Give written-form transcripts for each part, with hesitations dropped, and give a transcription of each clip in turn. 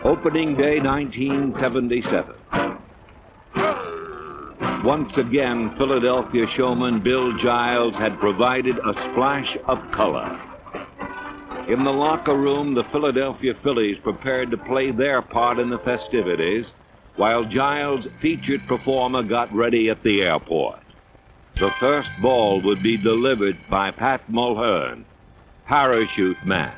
Opening day 1977. Once again, Philadelphia showman Bill Giles had provided a splash of color. In the locker room, the Philadelphia Phillies prepared to play their part in the festivities, while Giles' featured performer got ready at the airport. The first ball would be delivered by Pat Mulhern, Parachute Man.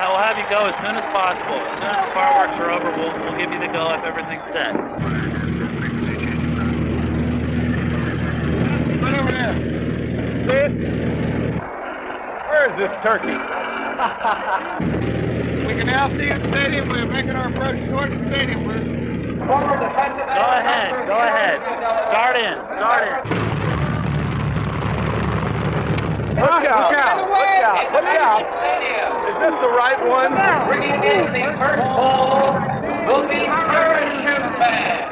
We'll have you go as soon as possible. As soon as the fireworks are over, we'll give you the go if everything's set. Right over there. See it? Where is this turkey? We can now see the stadium. We're making our approach toward the stadium. Go ahead. Start in. Look out. Is this the right one? Bringing in the first ball will be Parachute Man.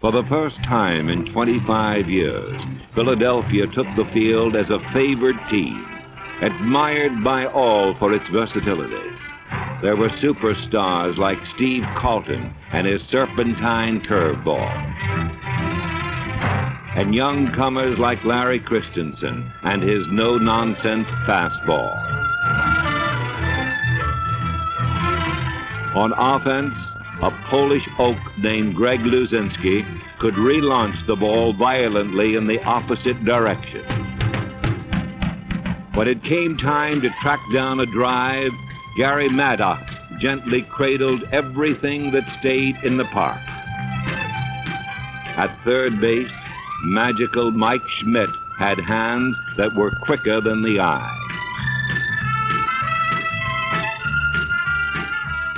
For the first time in 25 years, Philadelphia took the field as a favored team, admired by all for its versatility. There were superstars like Steve Carlton and his serpentine curveball, and young comers like Larry Christensen and his no-nonsense fastball. On offense, a Polish oak named Greg Luzinski could relaunch the ball violently in the opposite direction. When it came time to track down a drive, Gary Maddox gently cradled everything that stayed in the park. At third base, magical Mike Schmidt had hands that were quicker than the eye.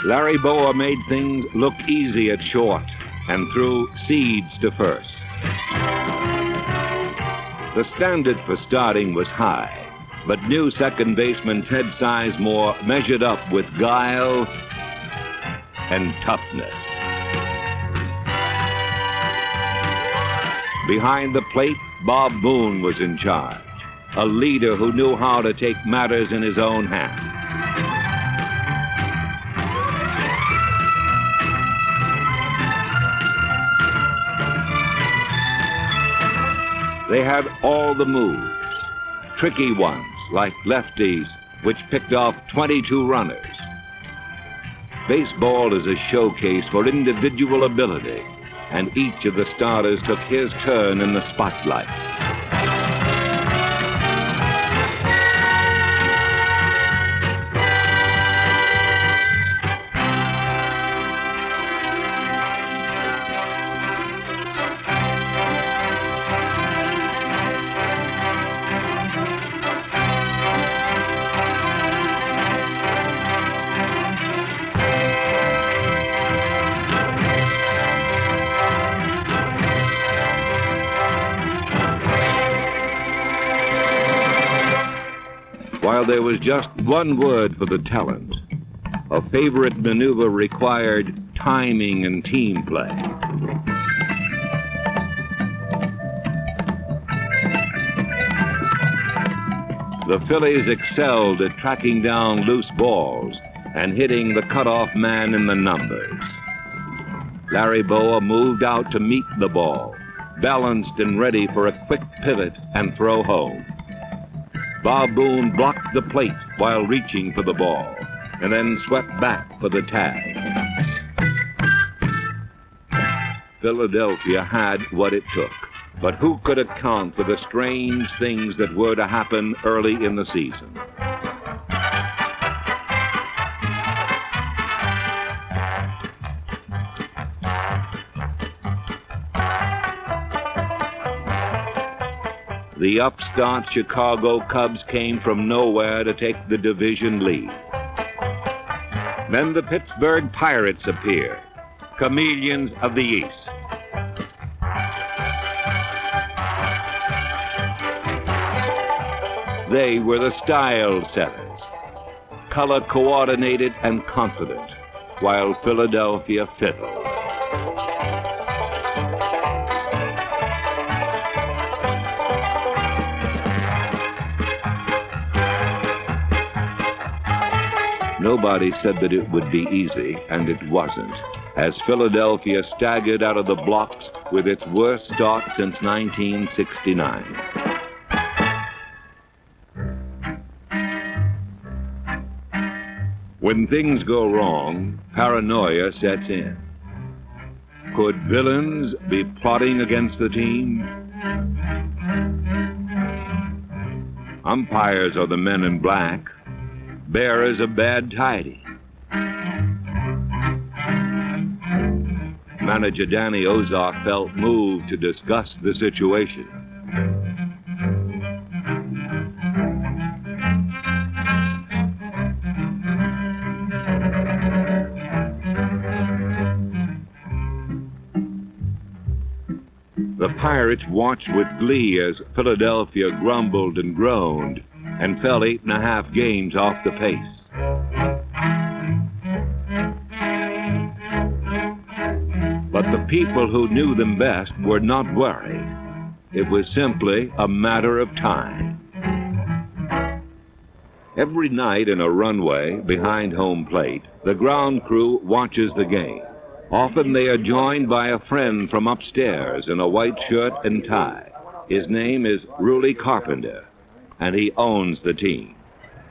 Larry Boa made things look easy at short and threw seeds to first. The standard for starting was high, but new second baseman Ted Sizemore measured up with guile and toughness. Behind the plate, Bob Boone was in charge, a leader who knew how to take matters in his own hands. They had all the moves, tricky ones like lefties, which picked off 22 runners, Baseball is a showcase for individual ability, and each of the starters took his turn in the spotlight. While there was just one word for the talent, a favorite maneuver required timing and team play. The Phillies excelled at tracking down loose balls and hitting the cutoff man in the numbers. Larry Boa moved out to meet the ball, balanced and ready for a quick pivot and throw home. Bob Boone blocked the plate while reaching for the ball, and then swept back for the tag. Philadelphia had what it took, but who could account for the strange things that were to happen early in the season? The upstart Chicago Cubs came from nowhere to take the division lead. Then the Pittsburgh Pirates appeared, chameleons of the East. They were the style setters, color coordinated and confident, while Philadelphia fiddled. Nobody said that it would be easy, and it wasn't, as Philadelphia staggered out of the blocks with its worst start since 1969. When things go wrong, paranoia sets in. Could villains be plotting against the team? Umpires are the men in black. Bearers of bad tidings. Manager Danny Ozark felt moved to discuss the situation. The Pirates watched with glee as Philadelphia grumbled and groaned and fell 8.5 games off the pace. But the people who knew them best were not worried. It was simply a matter of time. Every night in a runway behind home plate, the ground crew watches the game. Often they are joined by a friend from upstairs in a white shirt and tie. His name is Ruly Carpenter, and he owns the team.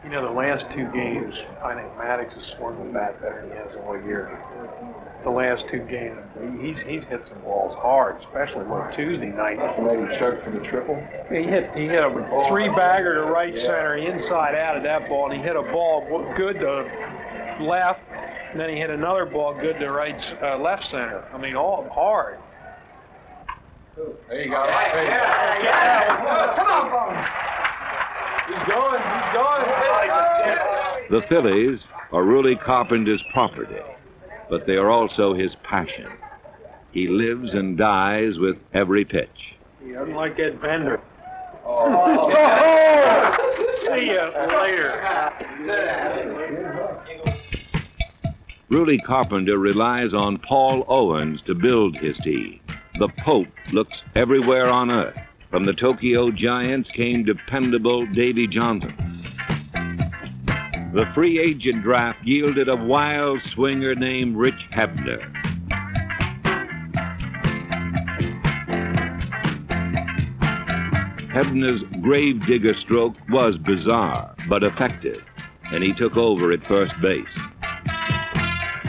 You know, the last 2 games, I think Maddox has swung the bat better than he has all year. The last 2 games, he's hit some balls hard, especially on Tuesday night. Maybe choked for the triple. He hit a 3-bagger to right center, inside out of that ball, and he hit a ball good to left, and then he hit another ball good to left center. I mean, all hard. There you go. Yeah. Come on, Bone. He's going. The Phillies are Ruly Carpenter's property, but they are also his passion. He lives and dies with every pitch. He doesn't like Ed Bender. Oh. See you later. Ruly Carpenter relies on Paul Owens to build his team. The Pope looks everywhere on earth. From the Tokyo Giants came dependable Davy Johnson. The free agent draft yielded a wild swinger named Rich Hebner. Hebner's gravedigger stroke was bizarre, but effective, and he took over at first base.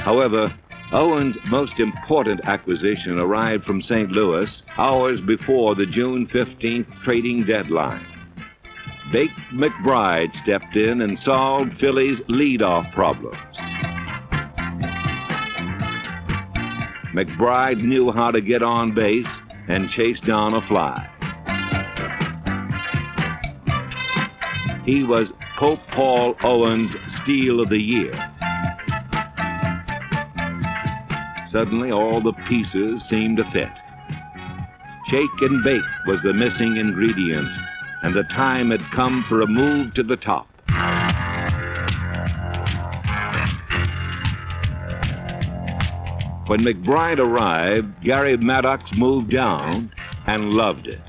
However, Owens' most important acquisition arrived from St. Louis hours before the June 15th trading deadline. Bake McBride stepped in and solved Phillies' leadoff problems. McBride knew how to get on base and chase down a fly. He was Pope Paul Owens' Steal of the Year. Suddenly, all the pieces seemed to fit. Shake and bake was the missing ingredient, and the time had come for a move to the top. When McBride arrived, Gary Maddox moved down and loved it.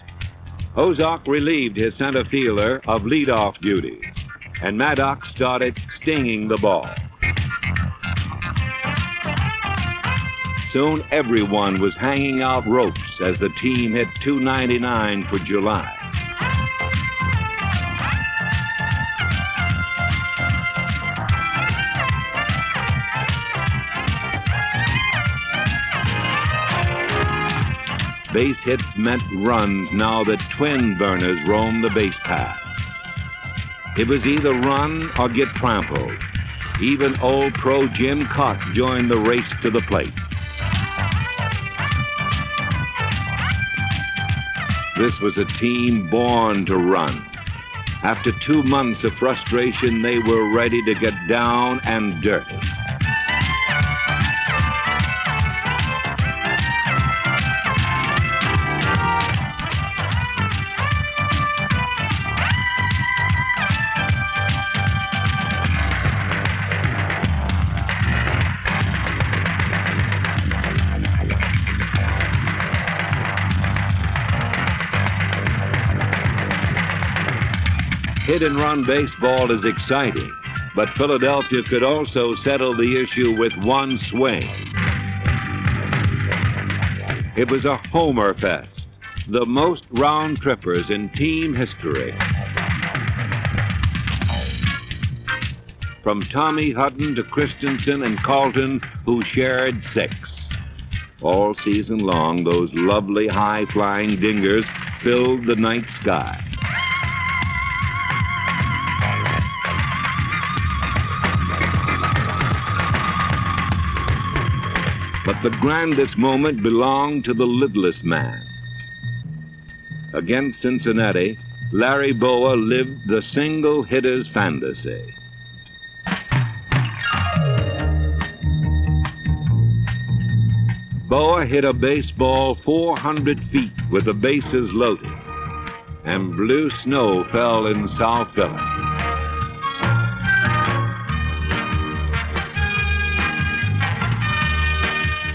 Ozark relieved his center fielder of leadoff duties, and Maddox started stinging the ball. Soon everyone was hanging out ropes as the team hit .299 for July. Base hits meant runs now that twin burners roamed the base path. It was either run or get trampled. Even old pro Jim Cox joined the race to the plate. This was a team born to run. After 2 months of frustration, they were ready to get down and dirty. Hit-and-run baseball is exciting, but Philadelphia could also settle the issue with one swing. It was a homer fest, the most round-trippers in team history. From Tommy Hutton to Christensen and Carlton, who shared 6. All season long, those lovely high-flying dingers filled the night sky. But the grandest moment belonged to the lidless man. Against Cincinnati, Larry Bowa lived the single hitter's fantasy. Bowa hit a baseball 400 feet with the bases loaded, and blue snow fell in South Philly.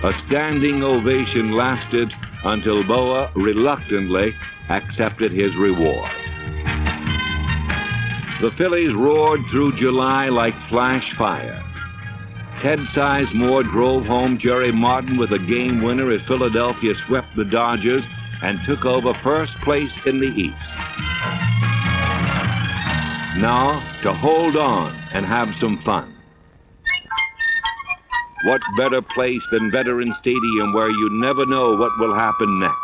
A standing ovation lasted until Bowa reluctantly accepted his reward. The Phillies roared through July like flash fire. Ted Sizemore drove home Jerry Martin with a game winner as Philadelphia swept the Dodgers and took over first place in the East. Now, to hold on and have some fun. What better place than Veterans Stadium, where you never know what will happen next?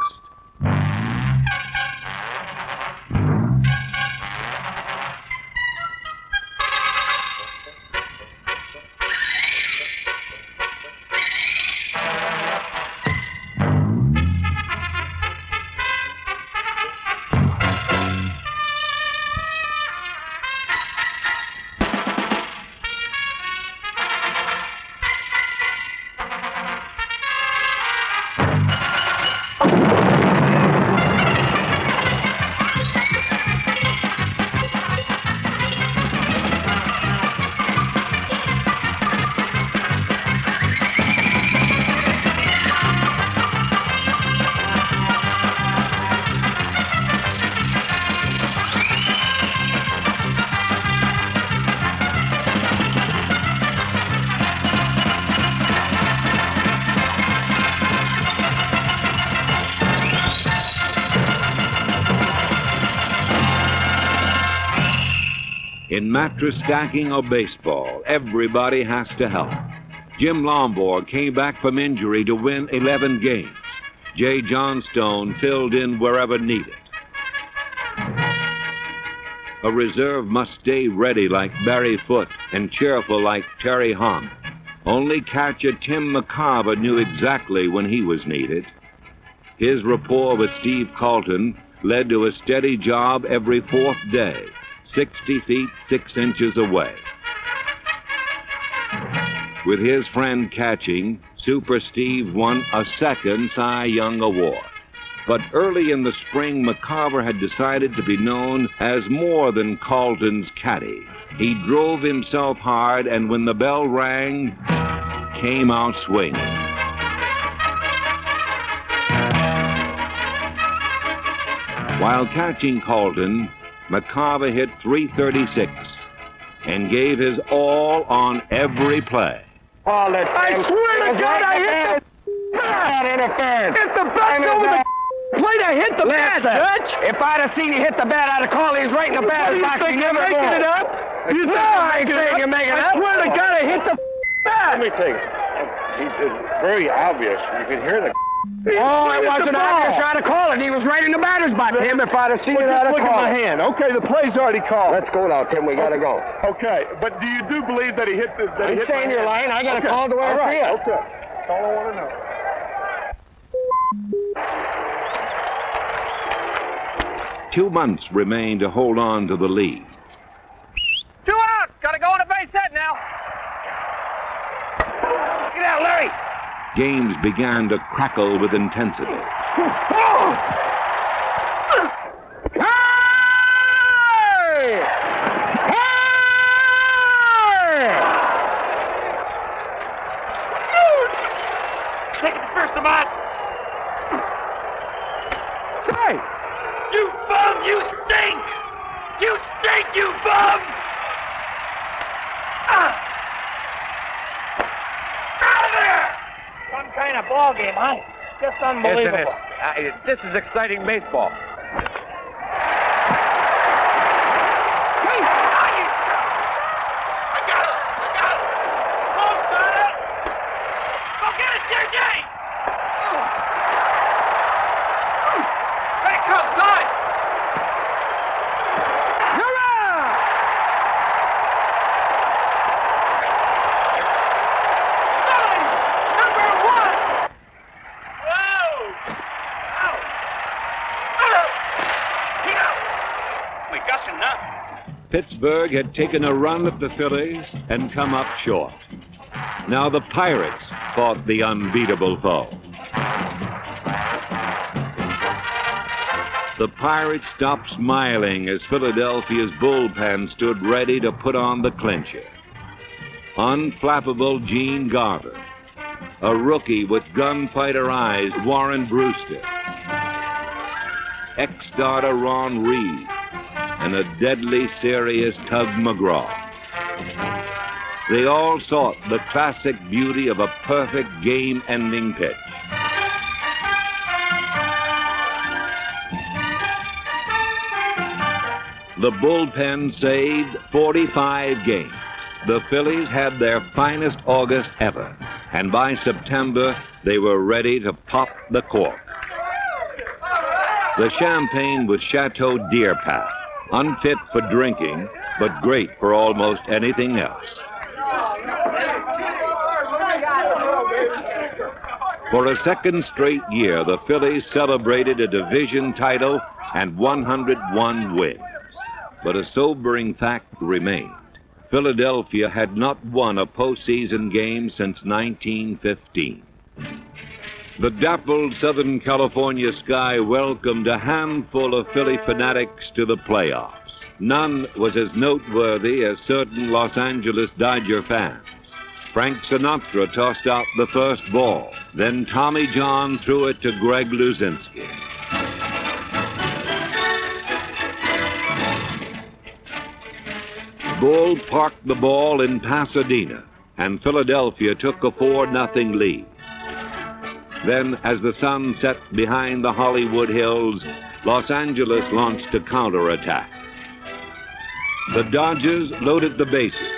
In mattress stacking or baseball, everybody has to help. Jim Lombard came back from injury to win 11 games. Jay Johnstone filled in wherever needed. A reserve must stay ready like Barry Foote and cheerful like Terry Hahn. Only catcher Tim McCarver knew exactly when he was needed. His rapport with Steve Carlton led to a steady job every fourth day, 60 feet 6 inches away. With his friend catching, Super Steve won a second Cy Young Award. But early in the spring, McCarver had decided to be known as more than Carlton's caddy. He drove himself hard, and when the bell rang, came out swinging. While catching Carlton, McCarver hit .336 and gave his all on every play. I swear to God, I hit the bat! Interference! Hit the bat over the plate! I hit the bat, Judge! If I'd have seen you hit the bat, I'd have called he's right in the batter's box. You never making it up? You know I ain't saying you're making it up. I swear to God, I hit the bat! Let me take it. It's very obvious. You can hear the... Oh, it wasn't. I just tried to call it. He was right in the batter's box. Him, if I'd have seen it, I'd have called. Look at my hand. Okay, the play's already called. Let's go now, Tim. We gotta go. Okay, but do you believe that he hit the... I'm saying you're lying. I gotta call the way I see it. Okay. That's all I want to know. 2 months remained to hold on to the lead. 2 out. Gotta go on a base hit now. Get out, Larry. Games began to crackle with intensity. Hey! Hey! Take it to first, Ahmad. Hey! You bum! You stink! You stink, you bum! Out of there! Some kind of ball game, huh? Just unbelievable. Isn't it? This is exciting baseball. Hey! I got it! Close, man! Go get it, JJ! Back outside! Pittsburgh had taken a run at the Phillies and come up short. Now the Pirates fought the unbeatable foe. The Pirates stopped smiling as Philadelphia's bullpen stood ready to put on the clincher. Unflappable Gene Garver, a rookie with gunfighter eyes, Warren Brewster, ex-starter Ron Reed, and a deadly serious Tug McGraw. They all sought the classic beauty of a perfect game-ending pitch. The bullpen saved 45 games. The Phillies had their finest August ever, and by September, they were ready to pop the cork. The champagne was Chateau Deer Path, unfit for drinking, but great for almost anything else. For a second straight year, the Phillies celebrated a division title and 101 wins. But a sobering fact remained. Philadelphia had not won a postseason game since 1915. The dappled Southern California sky welcomed a handful of Philly fanatics to the playoffs. None was as noteworthy as certain Los Angeles Dodger fans. Frank Sinatra tossed out the first ball. Then Tommy John threw it to Greg Luzinski. Bull parked the ball in Pasadena, and Philadelphia took a 4-0 lead. Then, as the sun set behind the Hollywood Hills, Los Angeles launched a counterattack. The Dodgers loaded the bases,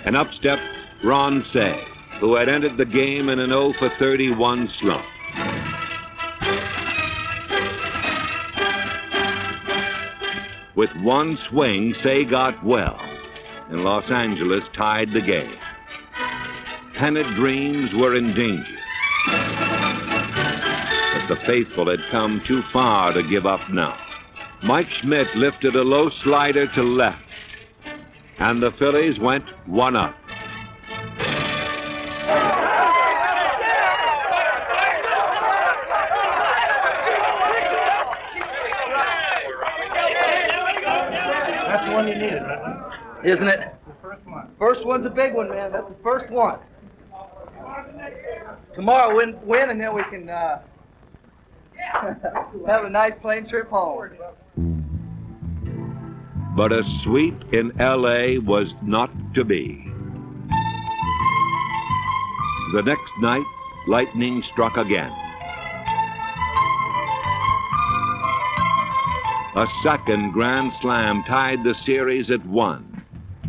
and up stepped Ron Say. who had ended the game in an 0-for-31 slump. With one swing, Say got well, and Los Angeles tied the game. Pennant dreams were in danger, but the faithful had come too far to give up now. Mike Schmidt lifted a low slider to left, and the Phillies went 1-up. That's the one you needed, man. Isn't it? The first one. First one's a big one, man. That's the first one. Tomorrow win, and then we can have a nice plane trip home. But a sweep in L.A. was not to be. The next night, lightning struck again. A second grand slam tied the series at 1,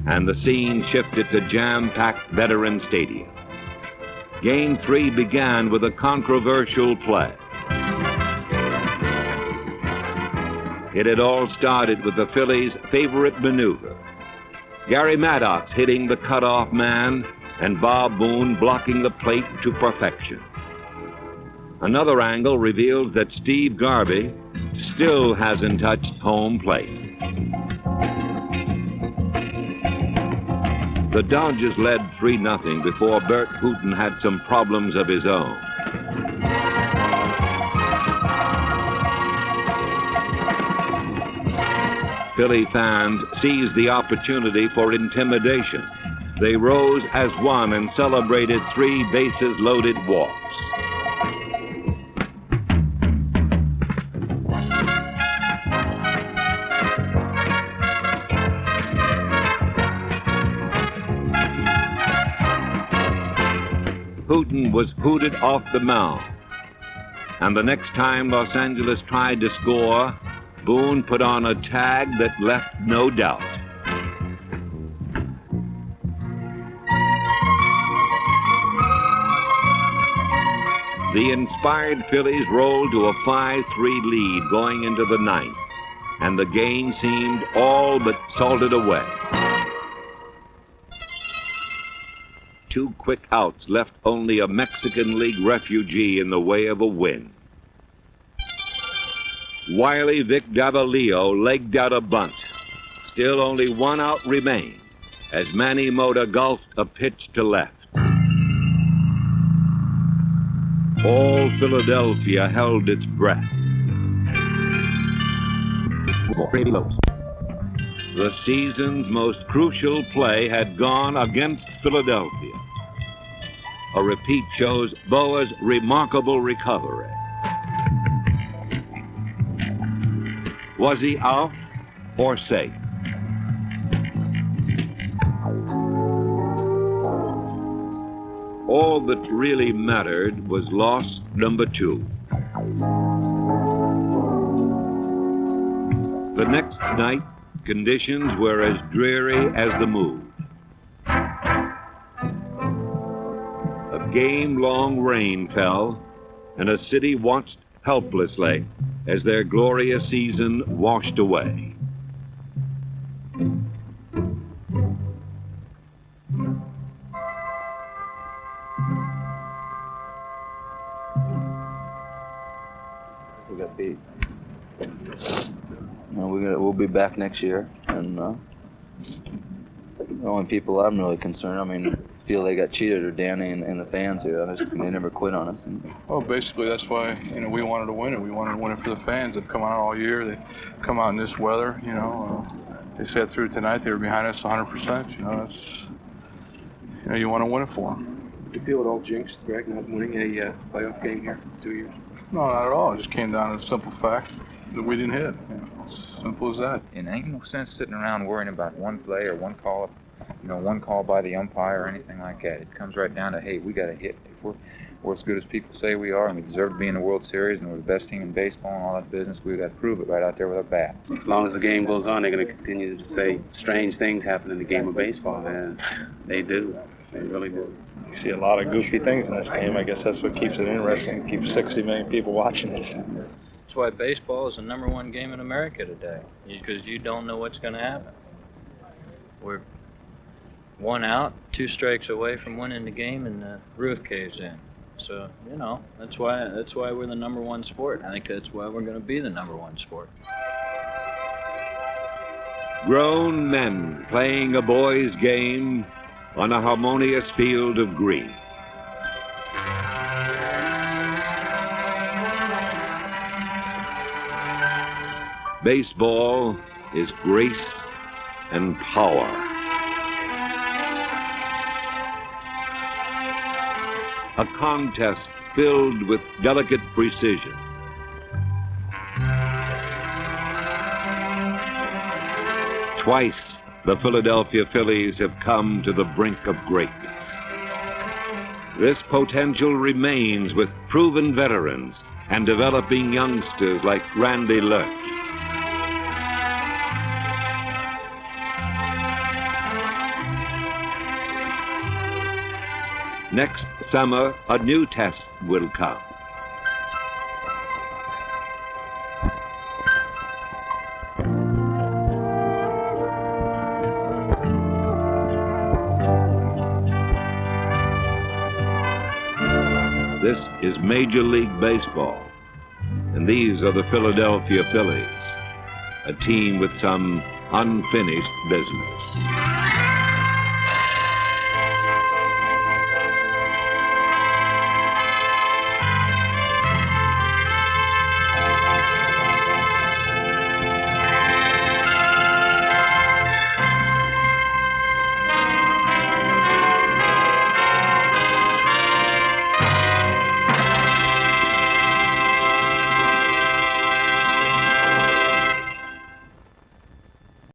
and the scene shifted to jam-packed Veteran Stadium. Game 3 began with a controversial play. It had all started with the Phillies' favorite maneuver. Gary Maddox hitting the cutoff man and Bob Boone blocking the plate to perfection. Another angle reveals that Steve Garvey still hasn't touched home plate. The Dodgers led 3-0 before Bert Hooton had some problems of his own. Philly fans seized the opportunity for intimidation. They rose as one and celebrated 3 bases-loaded walks. Hooton was hooted off the mound. And the next time Los Angeles tried to score, Boone put on a tag that left no doubt. The inspired Phillies rolled to a 5-3 lead going into the 9th, and the game seemed all but salted away. 2 quick outs left only a Mexican League refugee in the way of a win. Wily Vic Davalillo legged out a bunt. Still only 1 out remained as Manny Mota golfed a pitch to left. All Philadelphia held its breath. The season's most crucial play had gone against Philadelphia. A repeat shows Boa's remarkable recovery. Was he out or safe? All that really mattered was loss number 2. The next night, conditions were as dreary as the mood. A game-long rain fell, and a city watched helplessly as their glorious season washed away. We got beat. We'll be back next year, and the only people I'm really concerned, feel they got cheated are Danny and the fans here. They never quit on us. Well, basically that's why we wanted to win it. We wanted to win it for the fans. They've come out all year. They come out in this weather. They sat through tonight. They were behind us 100%. You want to win it for them. Do you feel it all jinxed, Greg, not winning a playoff game here for 2 years? No, not at all. It just came down to the simple fact that we didn't hit. Simple as that. And ain't no sense sitting around worrying about one play or one call, one call by the umpire or anything like that. It comes right down to, hey, we got to hit. If we're as good as people say we are, and we deserve to be in the World Series, and we're the best team in baseball and all that business, we've got to prove it right out there with our bat. As long as the game goes on, they're going to continue to say strange things happen in the game of baseball. And they do. They really do. You see a lot of goofy things in this game. I guess that's what keeps it interesting, keeps 60 million people watching it. That's why baseball is the #1 game in America today, because you don't know what's going to happen. We're 1 out, 2 strikes away from winning the game, and the roof caves in. So, you know, that's why we're the #1 sport. I think that's why we're going to be the #1 sport. Grown men playing a boy's game on a harmonious field of green. Baseball is grace and power. A contest filled with delicate precision. Twice, the Philadelphia Phillies have come to the brink of greatness. This potential remains with proven veterans and developing youngsters like Randy Lurch. Next summer, a new test will come. This is Major League Baseball, and these are the Philadelphia Phillies, a team with some unfinished business.